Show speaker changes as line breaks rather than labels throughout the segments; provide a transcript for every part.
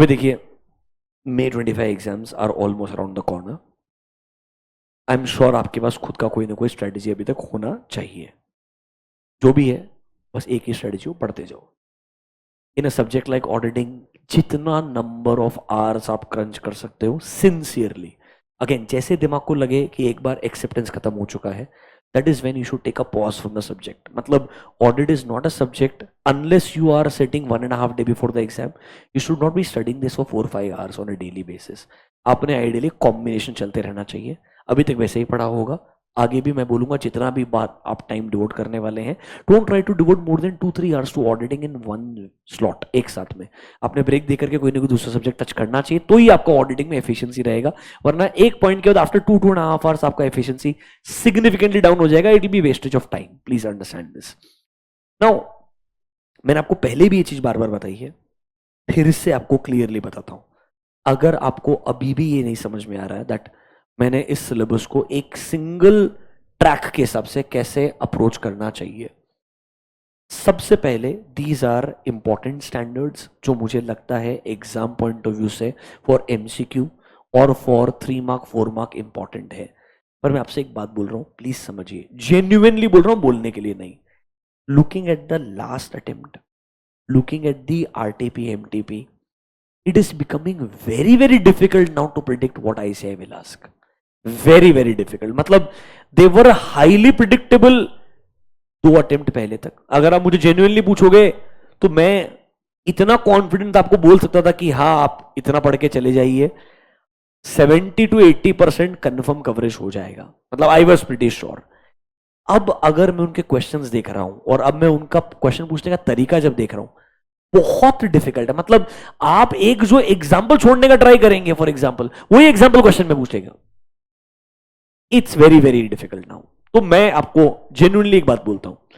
अभी देखिए, May 25 exams are almost around the corner. I am sure आपके पास खुद का कोई ना कोई स्ट्रेटेजी अभी तक होना चाहिए। जो भी है, बस एक ही स्ट्रेटेजी हो, पढ़ते जाओ। इन अ सब्जेक्ट लाइक ऑडिटिंग, जितना नंबर ऑफ आवर्स आप क्रंच कर सकते हो सिंसियरली, अगेन जैसे दिमाग को लगे कि एक बार एक्सेप्टेंस खत्म हो चुका है, that is when you should take a pause from the subject. मतलब audit is not a subject unless you are sitting 1.5 day before the exam. You should not be studying this for 4-5 hours on a daily basis. आपने ideally combination चलते रहना चाहिए। अभी तक वैसे ही पढ़ा होगा, आगे भी मैं बोलूंगा जितना भी बात आप टाइम डिवोट करने वाले हैं, don't try to devote more than 2-3 hours to auditing in one slot एक साथ में। आपने ब्रेक देकर के कोई ना कोई दूसरा सब्जेक्ट टच करना चाहिए, तो ही आपका ऑडिटिंग में एफिशिएंसी रहेगा। वरना एक पॉइंट के बाद आफ्टर 2-2.5 आवर्स आपका एफिशिएंसी सिग्निफिकेंटली डाउन हो जाएगा। It will be wastage of time, please understand this. Now मैंने आपको पहले भी ये चीज बार बार बताई है, फिर से आपको क्लियरली बताता हूं। अगर आपको अभी भी ये नहीं समझ में आ रहा है दैट मैंने इस सिलेबस को एक सिंगल ट्रैक के हिसाब से कैसे अप्रोच करना चाहिए, सबसे पहले दीज आर इंपॉर्टेंट स्टैंडर्ड्स जो मुझे लगता है एग्जाम पॉइंट ऑफ व्यू से फॉर एमसीक्यू और फॉर 3 मार्क 4 मार्क इंपॉर्टेंट है। पर मैं आपसे एक बात बोल रहा हूं, प्लीज समझिए, जेन्युइनली बोल रहा हूं, बोलने के लिए नहीं। Looking at the last attempt, looking at the RTP MTP, it is becoming very very difficult now to predict what ICAI will ask. very very difficult. मतलब they were highly predictable 2 attempt पहले तक। अगर आप मुझे genuinely पूछोगे तो मैं इतना कॉन्फिडेंट आपको बोल सकता था कि हाँ आप इतना पढ़ के चले जाइए, 70 to 80% कंफर्म कवरेज हो जाएगा। मतलब आई वॉज प्रिटी श्योर। अब अगर मैं उनके क्वेश्चंस देख रहा हूं और अब मैं उनका क्वेश्चन पूछने का तरीका जब देख रहा हूं, बहुत डिफिकल्ट है। मतलब आप एक जो एग्जाम्पल छोड़ने का ट्राई करेंगे, फॉर एग्जाम्पल वही एग्जाम्पल क्वेश्चन में पूछेगा, it's very very difficult now. तो मैं आपको जेन्युइनली एक बात बोलता हूं,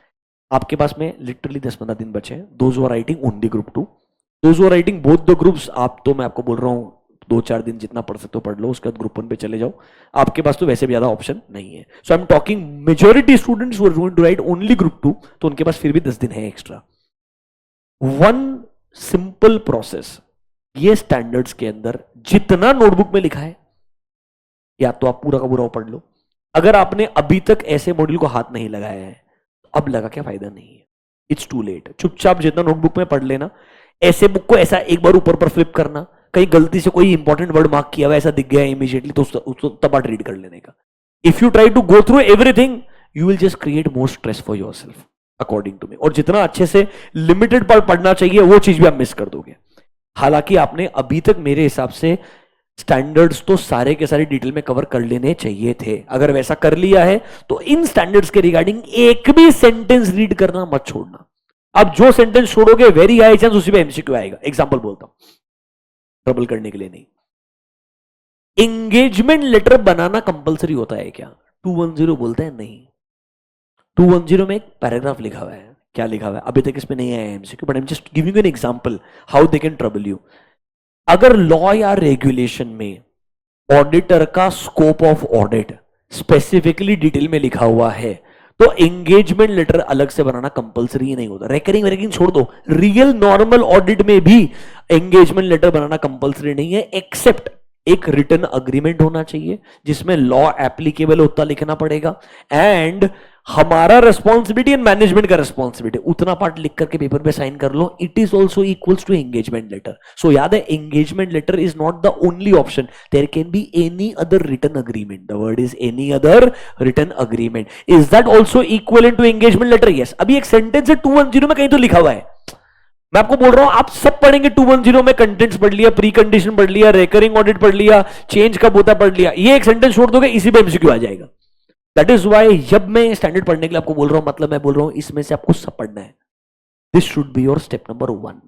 आपके पास में लिटरली 10-15 दिन बचे हैं। Those who are writing only group 2, those who are writing both the groups, आप तो मैं आपको बोल रहा हूं 2-4 दिन जितना पढ़ सकते हो पढ़ लो, उसके बाद ग्रुप 1 पे चले जाओ। आपके पास तो वैसे भी ज्यादा ऑप्शन नहीं है। So I am talking majority students who are going to write only group 2, तो उनके पास फिर भी 10 दिन है एक्स्ट्रा। वन सिंपल प्रोसेस, ये स्टैंडर्ड्स के अंदर जितना नोटबुक में लिखा है या तो आप पूरा का पूरा पढ़ लो। अगर आपने अभी तक ऐसे मॉड्यूल को हाथ नहीं लगाया है, अब लगा क्या फायदा नहीं है, इट्स टू लेट। चुपचाप जितना नोटबुक में पढ़ लेना, ऐसे बुक को ऐसा एक बार ऊपर पर फ्लिप करना, कहीं गलती से कोई इंपॉर्टेंट वर्ड मार्क किया हुआ ऐसा दिख गया इमीडिएटली तो उसको तब रीड कर लेने का। If you try to go through everything you will just create more stress for yourself according to me. और जितना अच्छे से लिमिटेड पार्ट पढ़ना चाहिए वो चीज भी आप मिस कर दोगे। हालांकि आपने अभी तक मेरे हिसाब से स्टैंडर्ड्स तो सारे के सारे डिटेल में कवर कर लेने चाहिए थे। अगर वैसा कर लिया है तो इन स्टैंडर्ड्स के रिगार्डिंग एक भी सेंटेंस रीड करना मत छोड़ना। अब जो सेंटेंस छोड़ोगे वेरी हाई चांस उसी पे एमसीक्यू आएगा। एग्जांपल बोलता हूं, ट्रबल करने के लिए नहीं। एंगेजमेंट लेटर बनाना कंपलसरी होता है क्या? 210 बोलते हैं नहीं। 210 में एक पैराग्राफ लिखा हुआ है। क्या लिखा हुआ है? अभी तक इसमें नहीं आया MCQ, but I am just giving an example how they can trouble you. अगर लॉ या रेगुलेशन में ऑडिटर का scope of audit specifically detail में लिखा हुआ है तो एंगेजमेंट लेटर अलग से बनाना कंपलसरी ही नहीं होता। रेकरिंग छोड़ दो, रियल नॉर्मल ऑडिट में भी एंगेजमेंट लेटर बनाना कंपलसरी नहीं है, एक्सेप्ट एक रिटन अग्रीमेंट होना चाहिए जिसमें लॉ एप्लीकेबल उतना लिखना पड़ेगा एंड हमारा रेस्पॉन्सिबिलिटी एंड मैनेजमेंट का रेस्पॉन्सिबिलिटी उतना पार्ट लिख करके पेपर पे साइन कर लो। It is also equals to engagement letter. So याद है, engagement letter is not the only option, there can be any other written agreement. The word is any other written agreement. Is that also equal to engagement letter? Yes. अभी एक sentence है 210 में कहीं तो लिखा हुआ है, मैं आपको बोल रहा हूं आप सब पढ़ेंगे 210 में, कंटेंट्स पढ़ लिया, प्री कंडीशन पढ़ लिया, रेकरिंग ऑडिट पढ़ लिया, चेंज कब होता पढ़ लिया, ये एक सेंटेंस छोड़ दोगे इसी पे एमसीक्यू आ जाएगा। दैट इज वाई जब मैं स्टैंडर्ड पढ़ने के लिए आपको बोल रहा हूं, मतलब मैं बोल रहा हूं इसमें से आपको सब पढ़ना है। This should be your step number 1।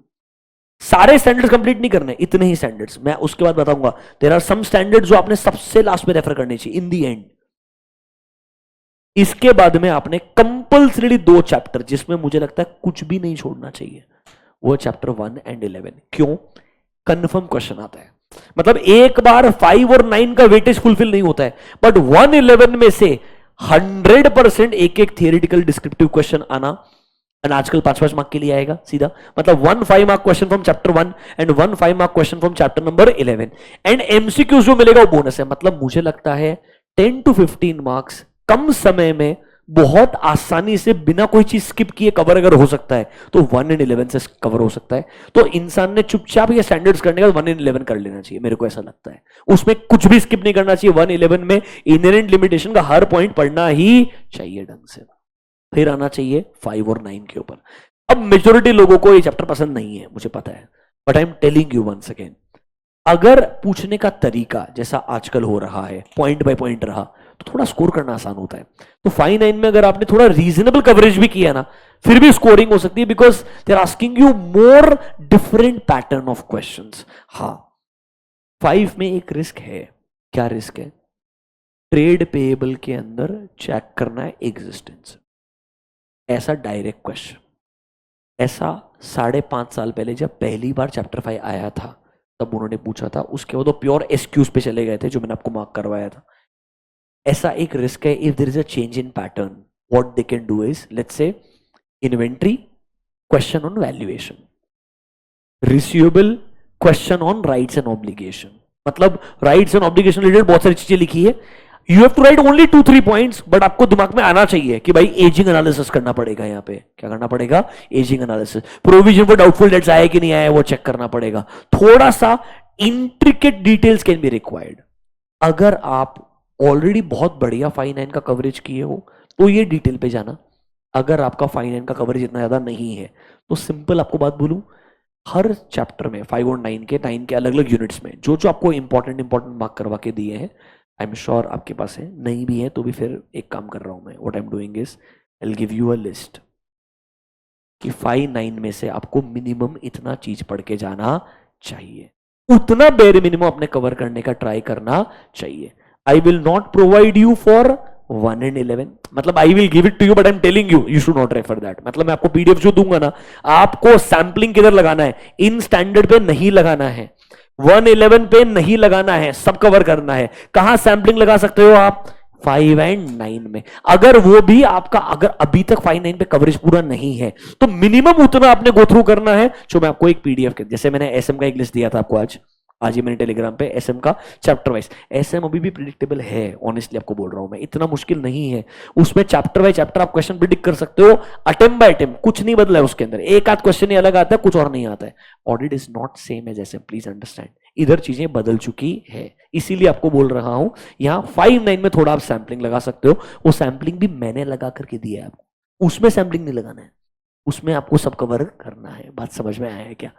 सारे स्टैंडर्ड्स कंप्लीट नहीं करने, इतने ही स्टैंडर्ड्स मैं उसके बाद बताऊंगा। देयर आर सम स्टैंडर्ड्स जो आपने सबसे लास्ट में रेफर करने चाहिए इन दी एंड। इसके बाद में आपने कंपल्सरी 2 चैप्टर जिसमें मुझे लगता है कुछ भी नहीं छोड़ना चाहिए, वो चैप्टर 1 and 11। क्यों? कंफर्म क्वेश्चन आता है। मतलब एक बार 5 और 9 का वेटेज फुलफिल नहीं होता है, बट 1-11 में से 100% एक थियोरेटिकल डिस्क्रिप्टिव क्वेश्चन आना एंड आजकल 5-5 मार्क के लिए आएगा सीधा, मतलब 1 5 mark question from chapter 1 and 1 5 mark question from chapter number 11 and MCQ जो मिलेगा वो बोनस है। मतलब मुझे लगता है 10 to 15 मार्क्स कम समय में बहुत आसानी से बिना कोई चीज स्किप किए कवर अगर हो सकता है तो 1 in 11 से कवर हो सकता है। तो इंसान ने चुपचाप ये स्टैंडर्ड्स करने का 1 in 11 कर लेना चाहिए, मेरे को ऐसा लगता है। उसमें कुछ भी स्किप नहीं करना चाहिए। 1 11 में इनहेरेंट लिमिटेशन का हर पॉइंट पढ़ना ही चाहिए ढंग से, फिर आना चाहिए 5 और 9 के ऊपर। अब मेजोरिटी लोगों को ये चैप्टर पसंद नहीं है, मुझे पता है, but I am telling you once again, अगर पूछने का तरीका जैसा आजकल हो रहा है पॉइंट बाय पॉइंट रहा तो थोड़ा स्कोर करना आसान होता है। तो 5 9 में अगर आपने थोड़ा रीजनेबल कवरेज भी किया ना फिर भी स्कोरिंग हो सकती है, because they are asking you more different pattern of questions. हाँ 5 में एक रिस्क है। क्या रिस्क है? ट्रेड पेएबल के अंदर चेक करना है एग्जिस्टेंस। ऐसा डायरेक्ट क्वेश्चन ऐसा 5.5 साल पहले जब पहली बार चैप्टर 5 आया था तब उन्होंने पूछा था, उसके बाद वो प्योर एसक्यूज पे चले गए थे जो मैंने आपको मार्क करवाया था। ऐसा एक रिस्क है, if there is a change in pattern what they can do is, let's say inventory question on valuation, receivable question on rights and obligation. मतलब राइट्स एंड ऑब्लिगेशन रिलेटेड बहुत सारी चीजें लिखी है, you have to write only 2-3 points, but आपको दिमाग में आना चाहिए कि भाई एजिंग एनालिसिस करना पड़ेगा। यहाँ पे क्या करना पड़ेगा? Ageing analysis. Provision for doubtful debts आया कि नहीं आया वो चेक करना पड़ेगा। थोड़ा सा intricate details can be required. अगर आप ऑलरेडी बहुत बढ़िया 5 9 का कवरेज किए हो तो ये डिटेल पे जाना। अगर आपका 5 9 का कवरेज इतना ज्यादा नहीं है तो सिंपल आपको बात बोलूं, हर चैप्टर में 5 और 9 के अलग अलग यूनिट्स में जो जो आपको इंपॉर्टेंट मार्क करवा के दिए हैं, आई एम श्योर आपके पास है। नहीं भी है तो भी फिर एक काम कर रहा हूं मैं, what I am doing is I will give you a list कि 5 9 में से आपको मिनिमम इतना चीज पढ़ के जाना चाहिए, उतना बेर मिनिमम अपने कवर करने का ट्राई करना चाहिए। I will not provide you for 1 in 11, मतलब I will give it to you but I am telling you you should not refer that. मतलब मैं आपको पीडीएफ जो दूंगा ना, आपको सैंपलिंग किधर लगाना है? इन स्टैंडर्ड पे नहीं लगाना है, 1 11 पे नहीं लगाना है, सब कवर करना है। कहां सैंपलिंग लगा सकते हो आप? 5 and 9 में। अगर वो भी आपका अगर अभी तक 5 9 पे कवरेज पूरा नहीं है तो मिनिमम उतना आपने गो थ्रू करना है जो मैं आपको एक पीडीएफ के, जैसे मैंने एसएम का एक लिस्ट दिया था आपको आज ही मैंने टेलीग्राम पे एसएम का चैप्टर वाइज। एसएम अभी भी प्रिडिक्टेबल है, ऑनेस्टली आपको बोल रहा हूं मैं, इतना मुश्किल नहीं है। उसमें चैप्टर बाय चैप्टर आप क्वेश्चन प्रिडिक्ट कर सकते हो, अटेम्प्ट बाय अटेम्प्ट, कुछ नहीं बदला है उसके अंदर। एक आध क्वेश्चन ही अलग आता है, कुछ और नहीं आता है। Audit is not same as SM, please understand. इधर चीजें बदल चुकी है, इसीलिए आपको बोल रहा हूं यहाँ 5 9 में थोड़ा आप सैंपलिंग लगा सकते हो। वो सैंपलिंग भी मैंने लगा करके दिया है आपको, उसमें सैंपलिंग नहीं लगाना है, उसमें आपको सब कवर करना है। बात समझ में आया है क्या?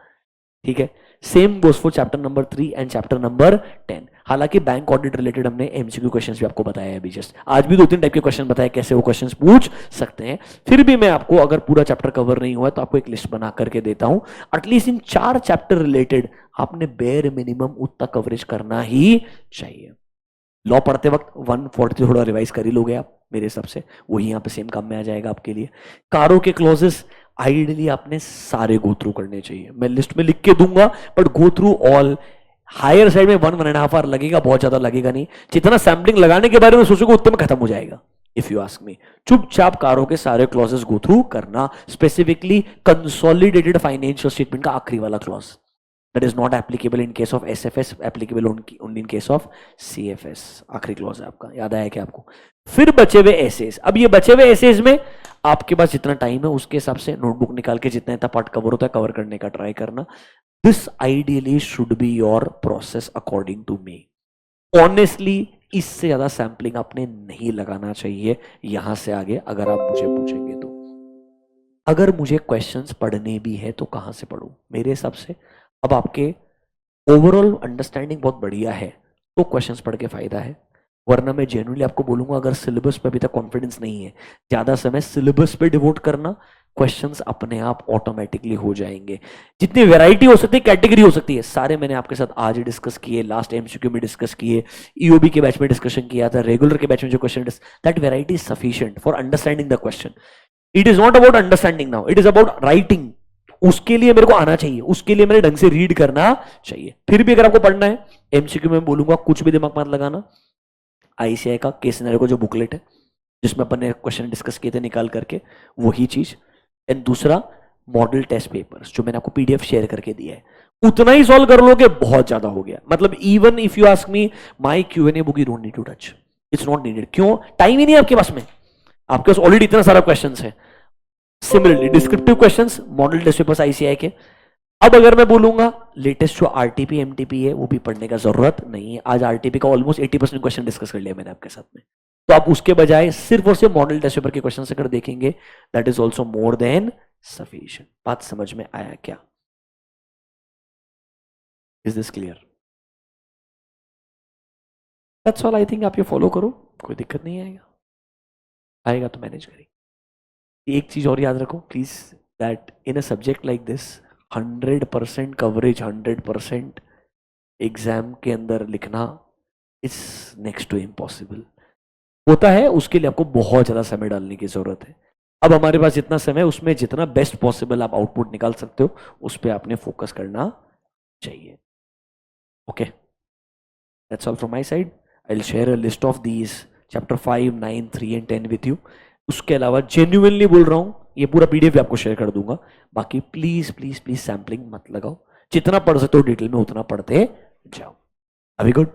ठीक है। Same goes for chapter number 3 and chapter number 10। हालांकि बैंक ऑडिट रिलेटेड हमने एमसीक्यू क्वेश्चंस भी आपको बताया है अभी जस्ट, आज भी 2-3 टाइप के क्वेश्चन बताए कैसे वो क्वेश्चंस पूछ सकते हैं। फिर भी मैं आपको अगर पूरा चैप्टर कवर नहीं हुआ तो आपको एक लिस्ट बना करके देता हूं। एटलीस्ट इन 4 चैप्टर रिलेटेड आपने बेयर मिनिमम उतना कवरेज करना ही चाहिए। लॉ पढ़ते वक्त 140 थोड़ा रिवाइज कर ही लोगे आप मेरे हिसाब से, वही यहाँ पे सेम काम में आ जाएगा आपके लिए। कारों के क्लॉजेस आइडियली आपने सारे गो थ्रू करने चाहिए, मैं लिस्ट में लिख के दूंगा but go through all. Higher side में 1-1.5 आवर लगेगा, बहुत ज्यादा लगेगा नहीं। जितना सैंपलिंग लगाने के बारे में सोचोगे उतने में खत्म हो जाएगा। इफ यू आस्क मी, चुपचाप कारों के सारे क्लॉजेस गो थ्रू करना, स्पेसिफिकली कंसोलिडेटेड फाइनेंशियल स्टेटमेंट का आखिरी वाला clause that is not applicable in case of SFS, applicable only in case of CFS। आखिरी क्लॉज है आपका, याद आया क्या आपको? फिर बचे हुए एसेज। अब ये बचे हुए एसेज में आपके पास जितना टाइम है उसके हिसाब से नोटबुक निकाल के जितना इतना पार्ट कवर होता है कवर करने का ट्राई करना। This ideally should be your process according to me. Honestly इससे ज्यादा सैंपलिंग आपने नहीं लगाना चाहिए यहां से आगे, अगर आप मुझे पूछेंगे तो। अगर मुझे क्वेश्चंस पढ़ने भी है तो कहां से पढ़ूं? मेरे हिसाब से अब आपके ओवरऑल अंडरस्टैंडिंग बहुत बढ़िया है तो क्वेश्चंस पढ़ के फायदा है, वरना मैं जेन्युइनली आपको बोलूंगा अगर सिलेबस पे अभी तक कॉन्फिडेंस नहीं है, ज्यादा समय सिलेबस पे डिवोट करना, क्वेश्चंस अपने आप ऑटोमेटिकली हो जाएंगे। जितनी वैरायटी हो सकती है, कैटेगरी हो सकती है, सारे मैंने आपके साथ आज डिस्कस किए, लास्ट एमसीक्यू में डिस्कस किए, ईओबी के बैच में डिस्कशन किया था, रेगुलर के बैच में जो question, that variety is sufficient for understanding the question. It is not about understanding now, it is about writing. उसके लिए मेरे को आना चाहिए, उसके लिए मेरे ढंग से रीड करना चाहिए। फिर भी अगर आपको पढ़ना है, एमसीक्यू में बोलूंगा कुछ भी दिमाग मत लगाना। आईसीआई का केस सिनेरियो को जो बुकलेट है जिसमें अपन ने क्वेश्चन डिस्कस किए थे निकाल करके, वही चीज एंड दूसरा मॉडल टेस्ट पेपर्स जो मैंने आपको पीडीएफ शेयर करके दिया है, उतना ही सॉल्व कर लोगे, बहुत ज्यादा हो गया. मतलब even if you ask me my QnA book, you don't need to touch, it's not needed. क्यों? टाइम ही नहीं है आपके पास में, आपके पास ऑलरेडी इतना सारा क्वेश्चंस है. Similarly descriptive questions model test papers ICI के. अब अगर मैं बोलूंगा लेटेस्ट जो आरटीपी एमटीपी है वो भी पढ़ने का जरूरत नहीं है. आज आरटीपी का ऑलमोस्ट 80% क्वेश्चन डिस्कस कर लिया मैंने आपके साथ में. तो आप उसके बजाय सिर्फ और सिर्फ मॉडल टेस्ट पेपर के क्वेश्चन अगर देखेंगे, that is also more than sufficient. बात समझ में आया क्या? Is this clear? That's all. I think आप ये फॉलो करो, कोई दिक्कत नहीं आएगा. आएगा तो मैनेज करेंगे. एक चीज और याद रखो please, that in a subject like this 100% coverage, 100% exam के अंदर लिखना इज नेक्स्ट टू इम्पॉसिबल. होता है, उसके लिए आपको बहुत ज्यादा समय डालने की जरूरत है. अब हमारे पास जितना समय है उसमें जितना बेस्ट पॉसिबल आप आउटपुट निकाल सकते हो उस पर आपने फोकस करना चाहिए. Okay, that's all from my side. I will share a list of these chapter 5, 9, 3 and 10 with you. उसके अलावा जेन्युइनली बोल रहा हूं, ये पूरा पीडीएफ आपको शेयर कर दूंगा. बाकी प्लीज प्लीज प्लीज सैम्पलिंग मत लगाओ. जितना पढ़ सकते हो डिटेल में उतना पढ़ते जाओ. अभी गुड.